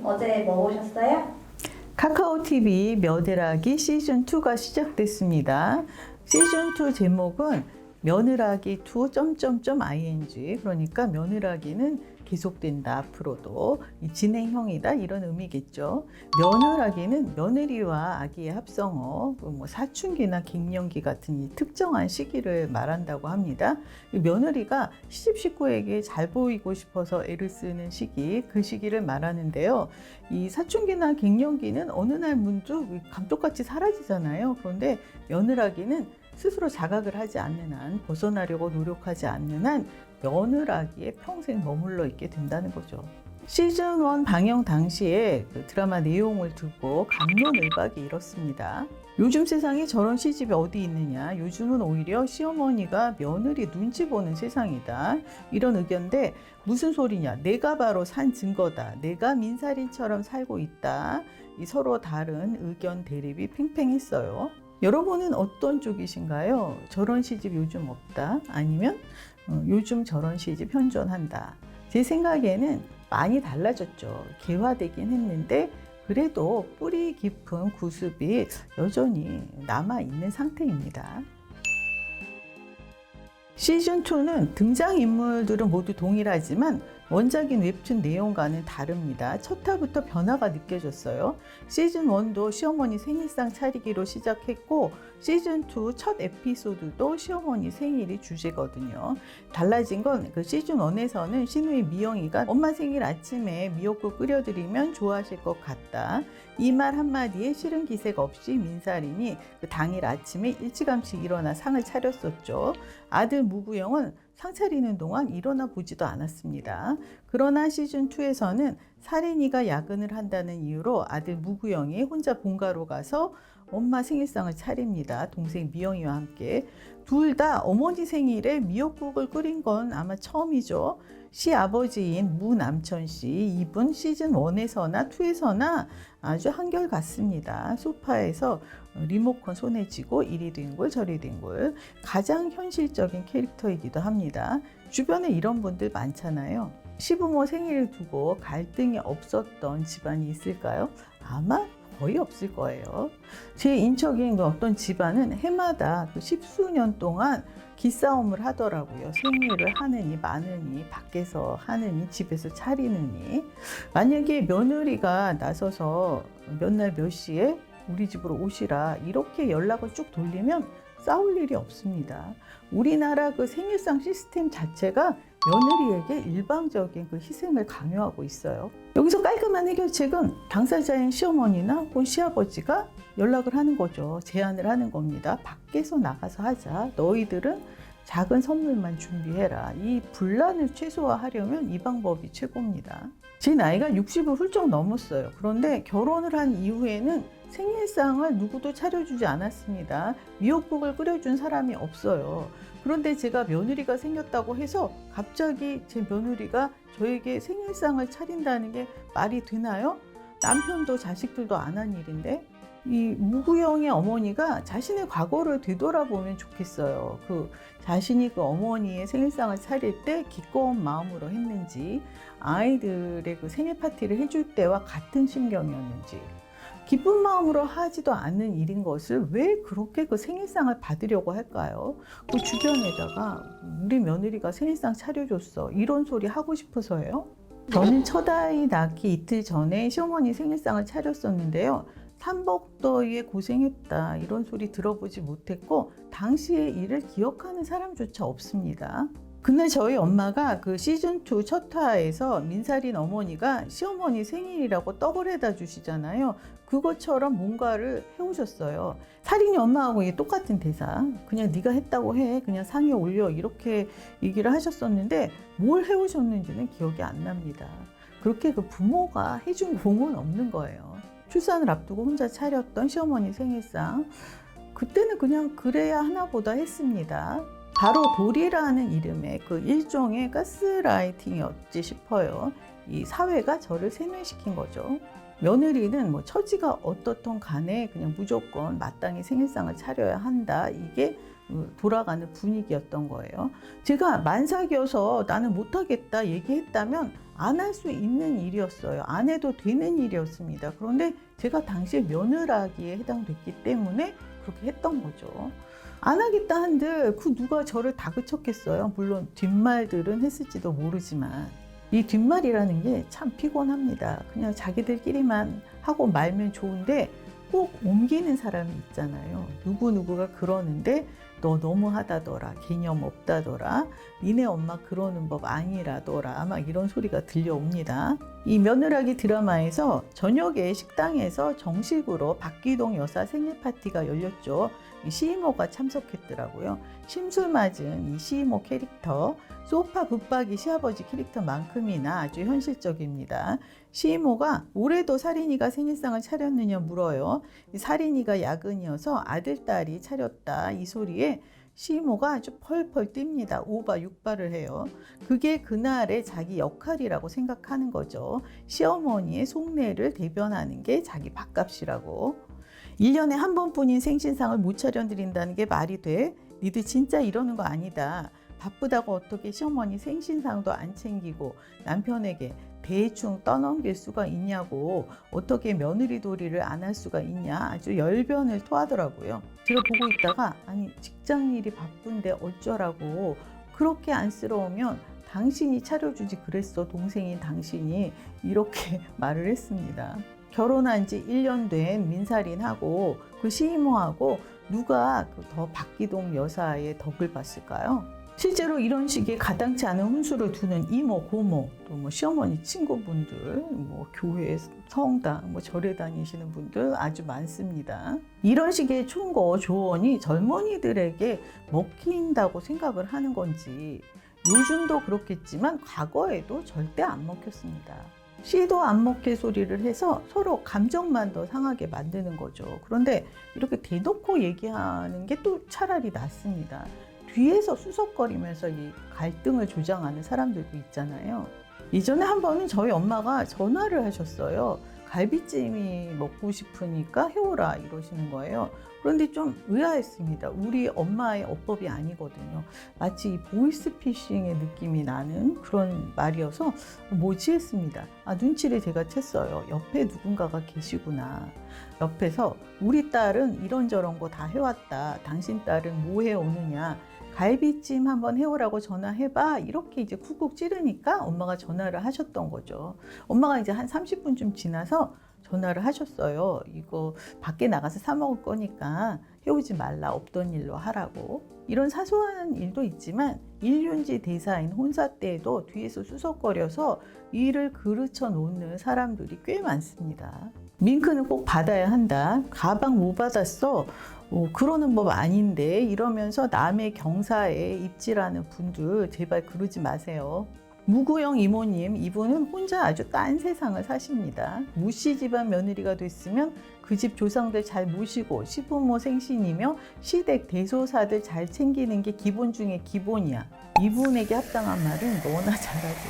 어제 뭐 보셨어요? 카카오TV 며느라기 시즌2가 시작됐습니다. 시즌2 제목은 며느라기2 .ing 그러니까 며느라기는 계속된다 앞으로도 진행형이다 이런 의미겠죠. 며느라기는 며느리와 아기의 합성어 뭐 사춘기나 갱년기 같은 이 특정한 시기를 말한다고 합니다. 며느리가 시집 식구에게 잘 보이고 싶어서 애를 쓰는 시기, 그 시기를 말하는데요. 이 사춘기나 갱년기는 어느 날 문득 감쪽같이 사라지잖아요. 그런데 며느라기는 스스로 자각을 하지 않는 한, 벗어나려고 노력하지 않는 한 며느라기에 평생 머물러 있게 된다는 거죠. 시즌1 방영 당시에 그 드라마 내용을 두고 갑론을박이 일었습니다. 요즘 세상에 저런 시집이 어디 있느냐, 요즘은 오히려 시어머니가 며느리 눈치 보는 세상이다, 이런 의견인데 무슨 소리냐, 내가 바로 산 증거다, 내가 민살인처럼 살고 있다, 이 서로 다른 의견 대립이 팽팽했어요. 여러분은 어떤 쪽이신가요? 저런 시집 요즘 없다, 아니면 요즘 저런 시집 현존한다. 제 생각에는 많이 달라졌죠. 개화되긴 했는데 그래도 뿌리 깊은 구습이 여전히 남아있는 상태입니다. 시즌2는 등장인물들은 모두 동일하지만 원작인 웹툰 내용과는 다릅니다. 첫 화부터 변화가 느껴졌어요. 시즌1도 시어머니 생일상 차리기로 시작했고 시즌2 첫 에피소드도 시어머니 생일이 주제거든요. 달라진 건 그 시즌1에서는 신우이 미영이가 엄마 생일 아침에 미역국 끓여드리면 좋아하실 것 같다, 이 말 한마디에 싫은 기색 없이 민살인이 그 당일 아침에 일찌감치 일어나 상을 차렸었죠. 아들 무구영은 상 차리는 동안 일어나 보지도 않았습니다. 그러나 시즌2에서는 살인이가 야근을 한다는 이유로 아들 무구영이 혼자 본가로 가서 엄마 생일상을 차립니다. 동생 미영이와 함께. 둘 다 어머니 생일에 미역국을 끓인 건 아마 처음이죠. 시아버지인 무남천 씨, 이분 시즌1에서나 2에서나 아주 한결같습니다. 소파에서 리모컨 손에 쥐고 이리 뒹굴 저리 뒹굴, 가장 현실적인 캐릭터이기도 합니다. 주변에 이런 분들 많잖아요. 시부모 생일을 두고 갈등이 없었던 집안이 있을까요? 아마 거의 없을 거예요. 제 인척인 어떤 집안은 해마다 그 십수년 동안 기싸움을 하더라고요. 생일을 하느니 마느니, 밖에서 하느니 집에서 차리느니. 만약에 며느리가 나서서 몇 날 몇 시에 우리 집으로 오시라 이렇게 연락을 쭉 돌리면 싸울 일이 없습니다. 우리나라 그 생일상 시스템 자체가 며느리에게 일방적인 그 희생을 강요하고 있어요. 여기서 깔끔한 해결책은 당사자인 시어머니나 혹은 시아버지가 연락을 하는 거죠. 제안을 하는 겁니다. 밖에서 나가서 하자. 너희들은 작은 선물만 준비해라. 이 분란을 최소화하려면 이 방법이 최고입니다. 제 나이가 60을 훌쩍 넘었어요. 그런데 결혼을 한 이후에는 생일상을 누구도 차려주지 않았습니다. 미역국을 끓여준 사람이 없어요. 그런데 제가 며느리가 생겼다고 해서 갑자기 제 며느리가 저에게 생일상을 차린다는 게 말이 되나요? 남편도 자식들도 안 한 일인데. 이 무구영의 어머니가 자신의 과거를 되돌아보면 좋겠어요. 자신이 그 어머니의 생일상을 차릴 때 기꺼운 마음으로 했는지, 아이들의 그 생일 파티를 해줄 때와 같은 심경이었는지, 기쁜 마음으로 하지도 않는 일인 것을 왜 그렇게 그 생일상을 받으려고 할까요? 그 주변에다가 우리 며느리가 생일상 차려줬어 이런 소리 하고 싶어서예요? 저는 첫 아이 낳기 이틀 전에 시어머니 생일상을 차렸었는데요. 삼복더위에 고생했다 이런 소리 들어보지 못했고 당시의 일을 기억하는 사람조차 없습니다. 그날 저희 엄마가 그 시즌2 첫 화에서 민살인 어머니가 시어머니 생일이라고 떡을 해다 주시잖아요. 그것처럼 뭔가를 해오셨어요. 살인이 엄마하고 이게 똑같은 대사. 그냥 네가 했다고 해. 그냥 상에 올려. 이렇게 얘기를 하셨었는데 뭘 해오셨는지는 기억이 안 납니다. 그렇게 그 부모가 해준 공은 없는 거예요. 출산을 앞두고 혼자 차렸던 시어머니 생일상. 그때는 그냥 그래야 하나 보다 했습니다. 바로 돌이라는 이름의 그 일종의 가스라이팅이었지 싶어요. 이 사회가 저를 세뇌시킨 거죠. 며느리는 뭐 처지가 어떻든 간에 그냥 무조건 마땅히 생일상을 차려야 한다. 이게 돌아가는 분위기였던 거예요. 제가 만삭이어서 나는 못하겠다 얘기했다면 안 할 수 있는 일이었어요. 안 해도 되는 일이었습니다. 그런데 제가 당시에 며느라기에 해당됐기 때문에 그렇게 했던 거죠. 안 하겠다 한들 그 누가 저를 다그쳤겠어요. 물론 뒷말들은 했을지도 모르지만 이 뒷말이라는 게 참 피곤합니다. 그냥 자기들끼리만 하고 말면 좋은데 꼭 옮기는 사람이 있잖아요. 누구누구가 그러는데 너 너무하다더라, 개념 없다더라, 니네 엄마 그러는 법 아니라더라, 막 이런 소리가 들려옵니다. 이 며느라기 드라마에서 저녁에 식당에서 정식으로 박기동 여사 생일 파티가 열렸죠. 이 시이모가 참석했더라고요. 심술 맞은 이 시이모 캐릭터, 소파 붙박이 시아버지 캐릭터만큼이나 아주 현실적입니다. 시이모가 올해도 살인이가 생일상을 차렸느냐 물어요. 이 살인이가 야근이어서 아들딸이 차렸다 이 소리에 시이모가 아주 펄펄 뜁니다. 오바 육바를 해요. 그게 그날의 자기 역할이라고 생각하는 거죠. 시어머니의 속내를 대변하는 게 자기 밥값이라고. 1년에 한 번뿐인 생신상을 못 차려드린다는 게 말이 돼? 니들 진짜 이러는 거 아니다. 바쁘다고 어떻게 시어머니 생신상도 안 챙기고 남편에게 대충 떠넘길 수가 있냐고, 어떻게 며느리 도리를 안 할 수가 있냐, 아주 열변을 토하더라고요. 제가 보고 있다가 아니 직장 일이 바쁜데 어쩌라고, 그렇게 안쓰러우면 당신이 차려주지 그랬어, 동생인 당신이, 이렇게 말을 했습니다. 결혼한 지 1년 된 민살인하고 그 시이모하고 누가 더 박기동 여사의 덕을 봤을까요? 실제로 이런 식의 가당치 않은 훈수를 두는 이모, 고모, 또 뭐 시어머니 친구분들, 뭐 교회, 성당, 뭐 절에 다니시는 분들 아주 많습니다. 이런 식의 충고, 조언이 젊은이들에게 먹힌다고 생각을 하는 건지, 요즘도 그렇겠지만 과거에도 절대 안 먹혔습니다. 씨도 안 먹힐 소리를 해서 서로 감정만 더 상하게 만드는 거죠. 그런데 이렇게 대놓고 얘기하는 게 또 차라리 낫습니다. 뒤에서 수석거리면서 이 갈등을 조장하는 사람들도 있잖아요. 이전에 한 번은 저희 엄마가 전화를 하셨어요. 갈비찜이 먹고 싶으니까 해오라 이러시는 거예요. 그런데 좀 의아했습니다. 우리 엄마의 어법이 아니거든요. 마치 보이스피싱의 느낌이 나는 그런 말이어서 뭐지 했습니다. 눈치를 제가 챘어요. 옆에 누군가가 계시구나. 옆에서 우리 딸은 이런저런 거 다 해왔다. 당신 딸은 뭐 해오느냐. 갈비찜 한번 해오라고 전화해봐. 이렇게 이제 쿡쿡 찌르니까 엄마가 전화를 하셨던 거죠. 엄마가 이제 한 30분쯤 지나서 전화를 하셨어요. 이거 밖에 나가서 사 먹을 거니까 해오지 말라. 없던 일로 하라고. 이런 사소한 일도 있지만 일륜지 대사인 혼사 때에도 뒤에서 수석거려서 일을 그르쳐 놓는 사람들이 꽤 많습니다. 밍크는 꼭 받아야 한다. 가방 못 받았어. 그러는 법 아닌데 이러면서 남의 경사에 입질하는 분들 제발 그러지 마세요. 무구영 이모님, 이분은 혼자 아주 딴 세상을 사십니다. 무씨 집안 며느리가 됐으면 그 집 조상들 잘 모시고 시부모 생신이며 시댁 대소사들 잘 챙기는 게 기본 중에 기본이야. 이분에게 합당한 말은 너나 잘하죠.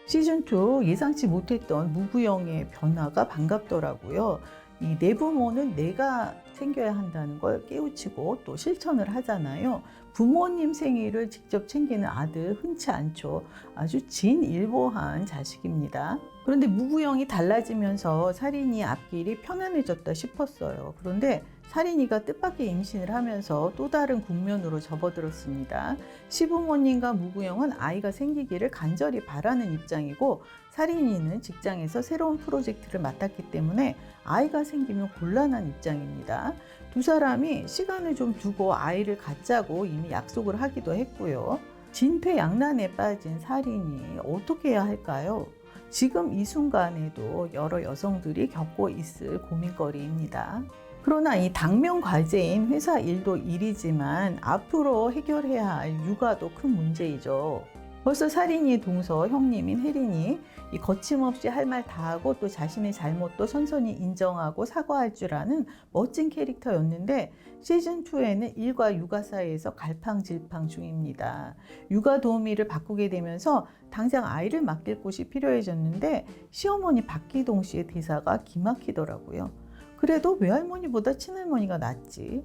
시즌2 예상치 못했던 무구영의 변화가 반갑더라고요. 이 내부모는 내가 챙겨야 한다는 걸 깨우치고 또 실천을 하잖아요. 부모님 생일을 직접 챙기는 아들 흔치 않죠. 아주 진일보한 자식입니다. 그런데 무구영이 달라지면서 살인이 앞길이 편안해졌다 싶었어요. 그런데 살인이가 뜻밖의 임신을 하면서 또 다른 국면으로 접어들었습니다. 시부모님과 무구영은 아이가 생기기를 간절히 바라는 입장이고, 살인이는 직장에서 새로운 프로젝트를 맡았기 때문에 아이가 생기면 곤란한 입장입니다. 두 사람이 시간을 좀 두고 아이를 갖자고 이미 약속을 하기도 했고요. 진퇴양난에 빠진 살인이 어떻게 해야 할까요? 지금 이 순간에도 여러 여성들이 겪고 있을 고민거리입니다. 그러나 이 당면 과제인 회사 일도 일이지만 앞으로 해결해야 할 육아도 큰 문제이죠. 벌써 살인이 동서 형님인 혜린이 이 거침없이 할 말 다 하고 또 자신의 잘못도 선선히 인정하고 사과할 줄 아는 멋진 캐릭터였는데, 시즌2에는 일과 육아 사이에서 갈팡질팡 중입니다. 육아 도우미를 바꾸게 되면서 당장 아이를 맡길 곳이 필요해졌는데 시어머니 박기동 씨의 대사가 기막히더라고요. 그래도 외할머니보다 친할머니가 낫지.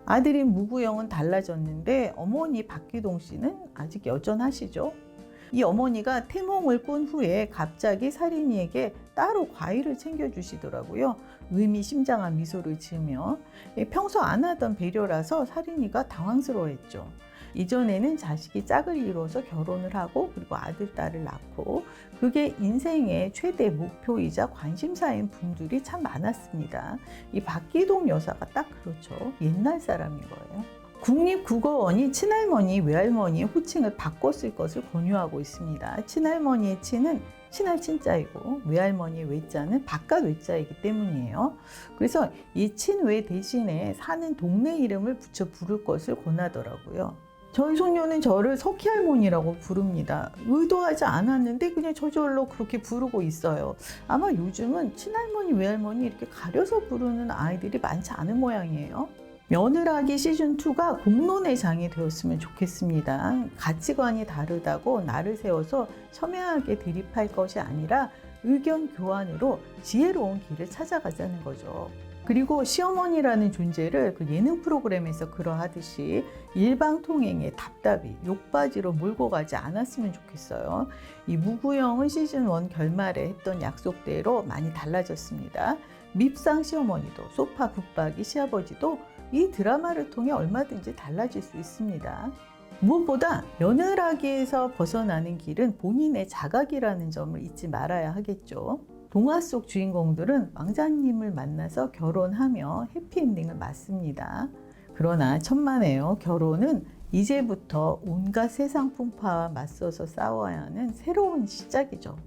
아들인 무구영은 달라졌는데 어머니 박기동 씨는 아직 여전하시죠. 이 어머니가 태몽을 꾼 후에 갑자기 살인이에게 따로 과일을 챙겨주시더라고요. 의미심장한 미소를 지으며. 평소 안 하던 배려라서 살인이가 당황스러워했죠. 이전에는 자식이 짝을 이루어서 결혼을 하고 그리고 아들, 딸을 낳고 그게 인생의 최대 목표이자 관심사인 분들이 참 많았습니다. 이 박기동 여사가 딱 그렇죠. 옛날 사람인 거예요. 국립국어원이 친할머니, 외할머니의 호칭을 바꿨을 것을 권유하고 있습니다. 친할머니의 친은 친할 친자이고 외할머니의 외자는 바깥 외자이기 때문이에요. 그래서 이 친외 대신에 사는 동네 이름을 붙여 부를 것을 권하더라고요. 저희 손녀는 저를 석희할머니라고 부릅니다. 의도하지 않았는데 그냥 저절로 그렇게 부르고 있어요. 아마 요즘은 친할머니, 외할머니 이렇게 가려서 부르는 아이들이 많지 않은 모양이에요. 며느라기 시즌2가 공론의 장이 되었으면 좋겠습니다. 가치관이 다르다고 나를 세워서 첨예하게 대립할 것이 아니라 의견 교환으로 지혜로운 길을 찾아가자는 거죠. 그리고 시어머니라는 존재를 그 예능 프로그램에서 그러하듯이 일방통행의 답답이 욕바지로 몰고 가지 않았으면 좋겠어요. 이 무구형은 시즌1 결말에 했던 약속대로 많이 달라졌습니다. 밉상 시어머니도 소파 붙박이 시아버지도 이 드라마를 통해 얼마든지 달라질 수 있습니다. 무엇보다 며느라기에서 벗어나는 길은 본인의 자각이라는 점을 잊지 말아야 하겠죠. 동화 속 주인공들은 왕자님을 만나서 결혼하며 해피엔딩을 맞습니다. 그러나 천만에요. 결혼은 이제부터 온갖 세상 풍파와 맞서서 싸워야 하는 새로운 시작이죠.